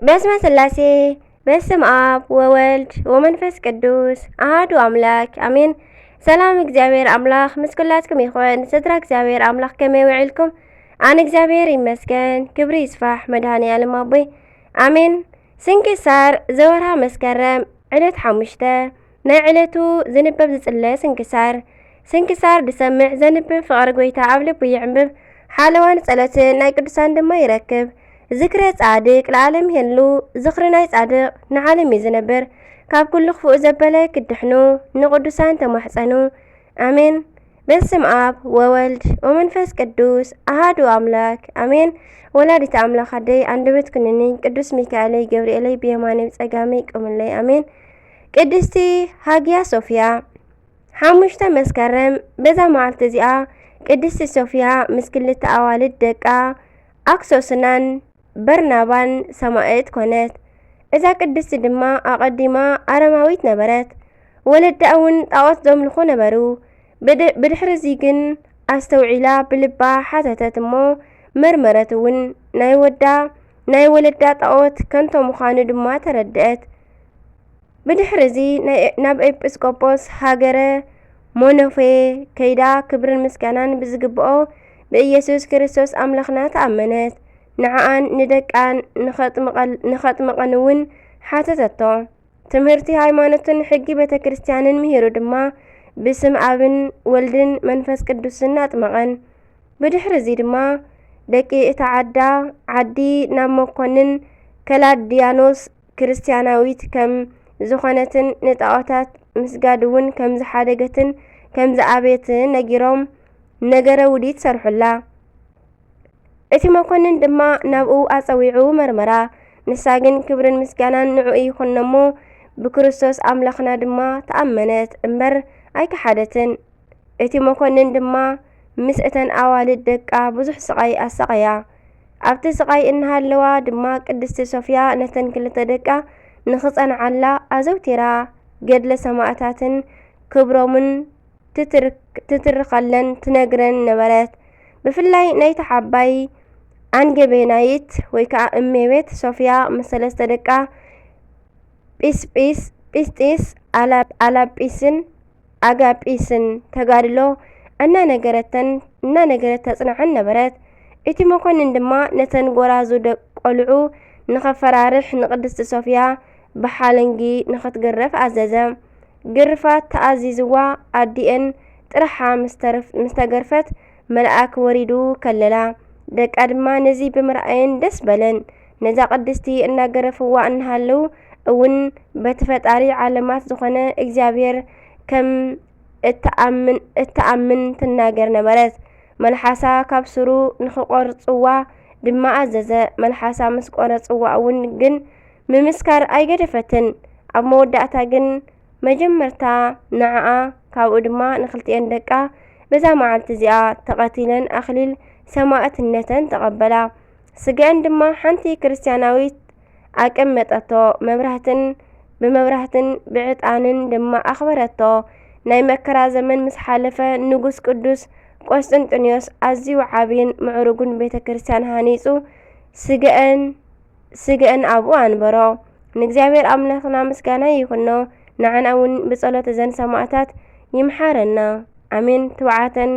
በስመ ሥላሴ በስመ አብ ወወልድ ወመንፈስ ቅዱስ አሐዱ አምላክ አሜን። ሰላም እግዚአብሔር አምላክ ምስ ኩላትኩም ይኹን። ስድራ እግዚአብሔር አምላክ ከመይ ውዒልኩም? አነ እግዚአብሔር ይመስገን። ክብሪ ይስፋሕ መድኃኔዓለም አቦይ አሜን። ስንክሳር ዘወርሃ መስከረም ዕለት 5 ናይ ዕለቱ ዝንበብ ዝጽለ ስንክሳር ድሰምዕ ዘንብብ ፍቕሪ ጎይታ ኣብ ልቡ ይዕንብብ ሓለዋን ጸሎትን ናይ ቅዱሳን ድማ ይረክብ። ዝክረ ጻድቅ ለዓለም ይህሉ ዝኽሪ ናይ ጻድቅ ንዓለም እዩ ዝነብር። ካብ ኩሉ ክፉእ ዘበለ ክድሕኑ ንቅዱሳን ተማሕፀኑ አሜን። በስመ አብ ወወልድ ወመንፈስ ቅዱስ አሐዱ አምላክ አሜን። ወላዲተ አምላክ አደይ አንደበት ኩነኒ ቅዱስ ሚካኤለይ ገብርኤለይ ብየማነይ ብጸጋመይ ይቁምለይ አሜን። ቅድስቲ ሃጊያ ሶፊያ 5 መስከረም በዛ መዓልቲ እዚኣ ቅድስቲ ሶፊያ ምስ ክልተ ኣዋልድ ደቃ አክሶስናን በርናባን ሰማዕት ኮነት። እዛ ቅድስቲ ድማ ኣቐዲማ ኣረማዊት ነበረት። ወለዳ እውን ጣዖት ዘምልኹ ነበሩ። ብድሕሪ እዚ ግን ኣስተውዒላ ብልባ ሓተተት እሞ መርመረት እውን ናይ ወለዳ ጣዖት ከንቶ ምዃኑ ድማ ተረድአት። ብድሕሪ እዚ ናብ ኤጲስቆጶስ ሃገረ ሞኖፌ ከይዳ ክብርን ምስጋናን ብዝግብኦ ብኢየሱስ ክርስቶስ ኣምላኽና ተኣመነት። ንዓኣን ንደቃን ንኸጥምቐን እውን ሓተተቶ። ትምህርቲ ሃይማኖትን ሕጊ ቤተ ክርስቲያንን ምሂሩ ድማ ብስም ኣብን ወልድን መንፈስ ቅዱስን ኣጥመቐን። ብድሕሪ እዚ ድማ ደቂ እታ ዓዲ ናብ መኮንን ከላድያኖስ ክርስቲያናዊት ከም ዝኾነትን ንጣዖታት ምስጋድ እውን ከም ዝሓደገትን ከም ዝኣበየትን ነጊሮም ነገረ ውዲት ሰርሑላ። እቲ መኮንን ድማ ናብኡ ኣጸዊዑ መርመራ። ንሳ ግን ክብርን ምስጋናን ንዑ ይኹን እሞ ብክርስቶስ ኣምላኽና ድማ ተኣመነት እምበር ኣይከሓደትን። እቲ መኮንን ድማ ምስ እተን ኣዋልድ ደቃ ብዙሕ ስቃይ ኣሰቃያ። ኣብቲ ስቃይ እናሃለዋ ድማ ቅድስቲ ሶፊያ ነተን ክልተ ደቃ ንኽጸንዓላ ኣዘውቲራ ገድለ ሰማዕታትን ክብሮምን ትትርኸለን ትነግረን ነበረት። ብፍላይ ናይቲ ዓባይ አንገቤናይት ወይ ከዓ እሜቤት ሶፊያ ምስ ሰለስተ ደቃ ጲስጢስ አላጲስን አጋጲስን ተጋድሎ እናነገረት ተጽንዐን ነበረት። እቲ መኮንን ድማ ነተን ጎራዙ ቆልዑ ንኸፈራርሕ ንቅድስቲ ሶፊያ ብሓለንጊ ንኽትገረፍ ኣዘዘ። ግርፋት ተኣዚዝዋ ኣዲአን ጥርሓ ምስ ተገርፈት መልኣክ ወሪዱ ከለላ። ደቃ ድማ ነዚ ብምርኣየን ደስ በለን። ነዛ ቅድስቲ እናገረፍዋ እናሃለው እውን በቲ ፈጣሪ ዓለማት ዝኾነ እግዚአብሔር ከም እተኣምን ትናገር ነበረት። መልሓሳ ካብ ስሩ ንኽቆርጽዋ ድማ ኣዘዘ። መልሓሳ ምስ ቆረጽዋ እውን ግን ምምስካር ኣይገደፈትን። ኣብ መወዳእታ ግን መጀመርታ ንዓኣ ካብኡ ድማ ንክልቲአን ደቃ በዛ መዓልቲ እዚኣ ተቐቲለን ኣኽሊል ሰማዕትነተን ተቐበላ። ስገአን ድማ ሓንቲ ክርስቲያናዊት ኣቀመጠቶ። ብመብራህትን ብዕጣንን ድማ ኣኽበረቶ። ናይ መከራ ዘመን ምስ ሓለፈ ንጉስ ቅዱስ ቆስጠንጢኖስ ኣዝዩ ዓብይን ምዕሩጉን ቤተ ክርስቲያን ሃኒጹ ስገአን ኣብኡ ኣንበሮ። ንእግዚአብሔር ኣምላኽና ምስጋና ይኹኖ። ንዓና እውን ብጸሎት እዘን ሰማዕታት ይምሓረና አሜን። ትውዓተን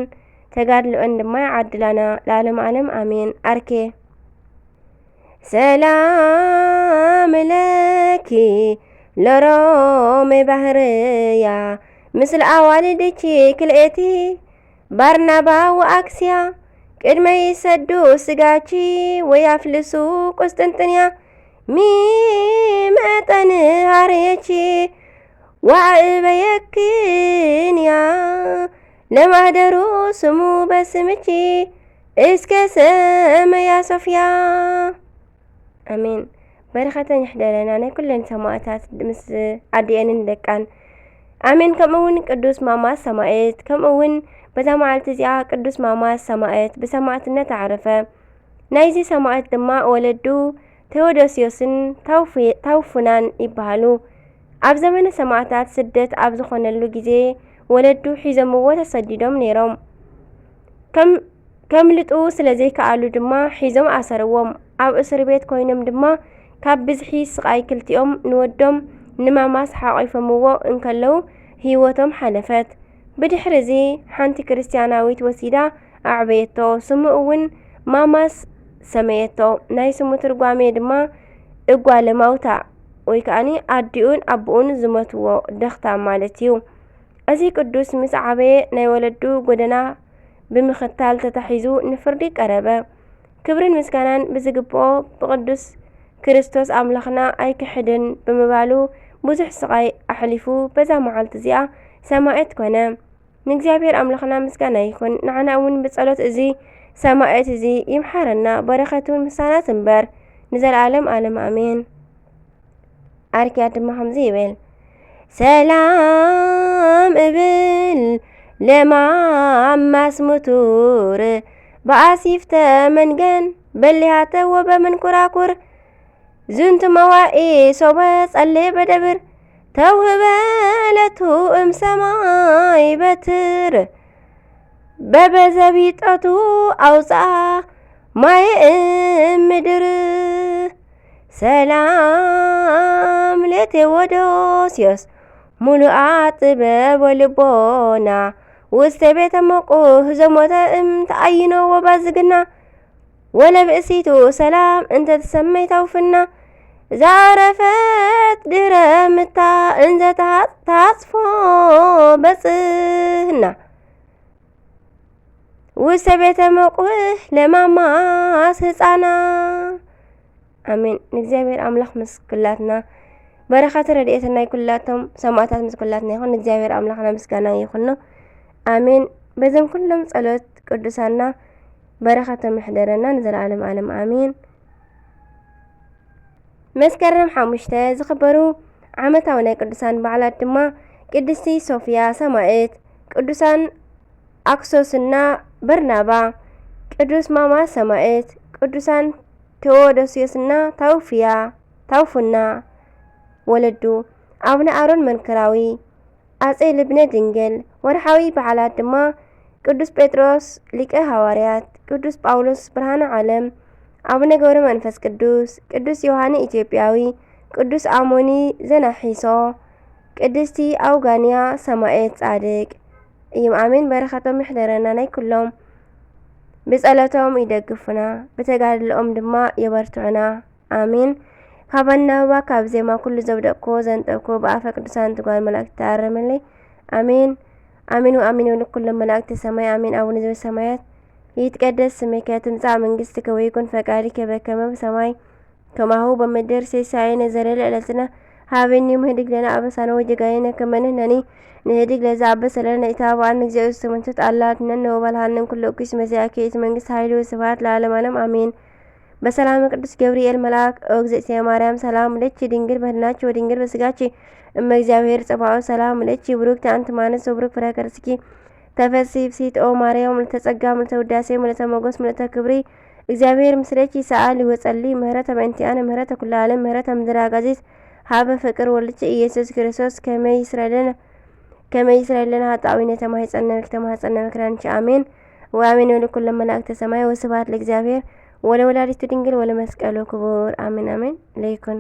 ተጋድልኦን ድማ ይዓድላና ለዓለም ዓለም አሜን። አርኬ ሰላም ለኪ ለሮሜ ባህርያ ምስል ኣዋልድኪ ክልኤቲ ባርናባ ወአክስያ ቅድመ ይሰዱ ስጋቺ ወያፍልሱ ቁስጥንጥንያ ሚመጠን ሃርየቺ ዋዕበየክንያ ለማህደሩ ስሙ በስምቺ እስከ ሰመያ ሶፊያ አሜን። በረኸተን ይሕደለና ናይ ኩለን ሰማዕታት ምስ ኣዲአንን ደቃን አሜን። ከምኡውን ቅዱስ ማማስ ሰማዕት ከምኡውን በዛ መዓልቲ እዚኣ ቅዱስ ማማስ ሰማዕት ብሰማዕትነት ዓረፈ። ናይዚ ሰማዕት ድማ ወለዱ ቴዎዶስዮስን ታውፉናን ይበሃሉ። ኣብ ዘመነ ሰማዕታት ስደት ኣብ ዝኾነሉ ጊዜ ወለዱ ሒዞምዎ ተሰዲዶም ነይሮም። ከምልጡ ስለ ዘይከኣሉ ድማ ሒዞም ኣሰርዎም። ኣብ እስር ቤት ኮይኖም ድማ ካብ ብዝሒ ስቃይ ክልቲኦም ንወዶም ንማማስ ሓቂፎምዎ እንከለው ህይወቶም ሓለፈት። ብድሕሪዚ ሓንቲ ክርስትያናዊት ወሲዳ ኣዕበየቶ፣ ስሙ እውን ማማስ ሰመየቶ። ናይ ስሙ ትርጓሜ ድማ እጓለ ማውታ ወይ ከዓኒ ኣዲኡን ኣቦኡን ዝመትዎ ደኽታ ማለት እዩ። እዚ ቅዱስ ምስ ዓበየ ናይ ወለዱ ጎደና ብምኽታል ተታሒዙ ንፍርዲ ቀረበ። ክብርን ምስጋናን ብዝግብኦ ብቅዱስ ክርስቶስ ኣምላኽና ኣይክሕድን ብምባሉ ብዙሕ ስቃይ ኣሕሊፉ በዛ መዓልቲ እዚኣ ሰማዕት ኮነ። ንእግዚኣብሔር ኣምላኽና ምስጋና ይኹን። ንዓና እውን ብጸሎት እዚ ሰማዕት እዚ ይምሓረና። በረኸቱን ምሳናት እምበር ንዘለዓለም ዓለም ኣሜን። ኣርኪያ ድማ ከምዚ ይብል ሰላም እብል ለማማስ ሙቱር በአሲፍተ መንገን በሊሃተ ወበመንኩራኩር ዝንቱ መዋኢ ሶበ ጸልየ በደብር ተውህበለቱ እምሰማይ በትር በበዘቢጠቱ አውፅአ ማየ ምድር ሰላም ለቴዎዶስዮስ ሙሉአ ጥበብ ወልቦና ውስተ ቤተ መቁህ ዘሞተ ተአይኖ ወባዝግና ወለብእሲቱ ሰላም እንተ ተሰመይ ታውፍና ዛረፈት ድረ ምታ እንዘ ታጽፎ በጽህና ውስተ ቤተ መቁህ ለማማስ ህፃና አሜን። ንእግዚአብሔር አምላክ ምስክላትና በረከት ረድኤትና ይኩላቶም ሰማዕታት ምስክላትና ይኹን። ንእግዚአብሔር አምላክና ምስጋና ይኹን ነው። አሜን። በዘም ኩሎም ጸሎት ቅዱሳና በረከቶም ይሕደረና ንዘለዓለም ዓለም አሜን። መስከረም 5 ዝኽበሩ ዓመታዊ ናይ ቅዱሳን በዓላት ድማ ቅድስቲ ሶፊያ ሰማዕት፣ ቅዱሳን አክሶስና በርናባ፣ ቅዱስ ማማስ ሰማዕት፣ ቅዱሳን ቴዎዶስዮስና ታውፉና ወለዱ፣ አቡነ አሮን መንክራዊ፣ አጼ ልብነ ድንግል። ወርሓዊ በዓላት ድማ ቅዱስ ጴጥሮስ ሊቀ ሐዋርያት፣ ቅዱስ ጳውሎስ ብርሃነ ዓለም፣ አቡነ ገብረ መንፈስ ቅዱስ፣ ቅዱስ ዮሐኒ ኢትዮጵያዊ፣ ቅዱስ አሞኒ ዘናሒሶ፣ ቅድስቲ አውጋንያ ሰማዕት ጻድቅ እዮም። አሜን። በረከቶም ይሕደረና ናይ ኩሎም ብጸሎቶም ይደግፉና ብተጋድልኦም ድማ የበርትዑና አሜን። ካብ ኣናብባ ካብ ዜማ ኩሉ ዘብደቅኮ ዘንጠብኮ ብኣፈ ቅዱሳን ትጓል መላእክቲ ተኣረመለይ አሜን አሜን ወአሜን ይሁን ኩሎም መላእክቲ ሰማይ አሜን። አቡነ ዘበሰማያት ይትቀደስ ስምከ ትምጻእ መንግሥትከ ወይኩን ፈቃድከ በከመ በሰማይ ከማሁ በምድር ሲሳየነ ዘለለ ዕለትነ ሀበኒ ምህድግ ለነ አበሳነ ወጀጋየነ ከመ ንሕነኒ ንህድግ ለዘአበሰ ለነ ኢታብአነ እግዚአብሔር ተመንቶት አላትነን ወባልሃንን ኩሉ እኩስ መዚአከ ኢት መንግሥት ኃይል ወስብሐት ለዓለመ ዓለም አሜን። በሰላም ቅዱስ ገብርኤል መልአክ እግዝእትየ ማርያም ሰላም ለኪ ድንግል በህሊናኪ ወድንግል በስጋኪ እመ እግዚአብሔር ጸባኦት ሰላም ለኪ ብሩክቲ አንቲ እምአንስት ወብሩክ ፍሬ ከርሥኪ ተፈሥሒ ፍሥሕት ኦ ማርያም ምልዕተ ጸጋ ምልዕተ ውዳሴ ምልዕተ ሞገስ ምልዕተ ክብሪ እግዚአብሔር ምስለኪ ሰአሊ ወጸልይ ምህረተ በእንቲአነ ምህረተ ኩሉ ዓለም ምህረተ ምድረ አጋዚት ሀበ ፍቅር ወልድኪ ኢየሱስ ክርስቶስ ከመ ይስረይ ለነ ኃጣውኢነ ተማኅፀነ መክራንቺ አሜን ወአሜን። ወለኩሎም መላእክተ ሰማይ ወስብሐት ለእግዚአብሔር ወለወላዲቱ ድንግል ወለመስቀሉ ክቡር አሜን አሜን። ለይኩን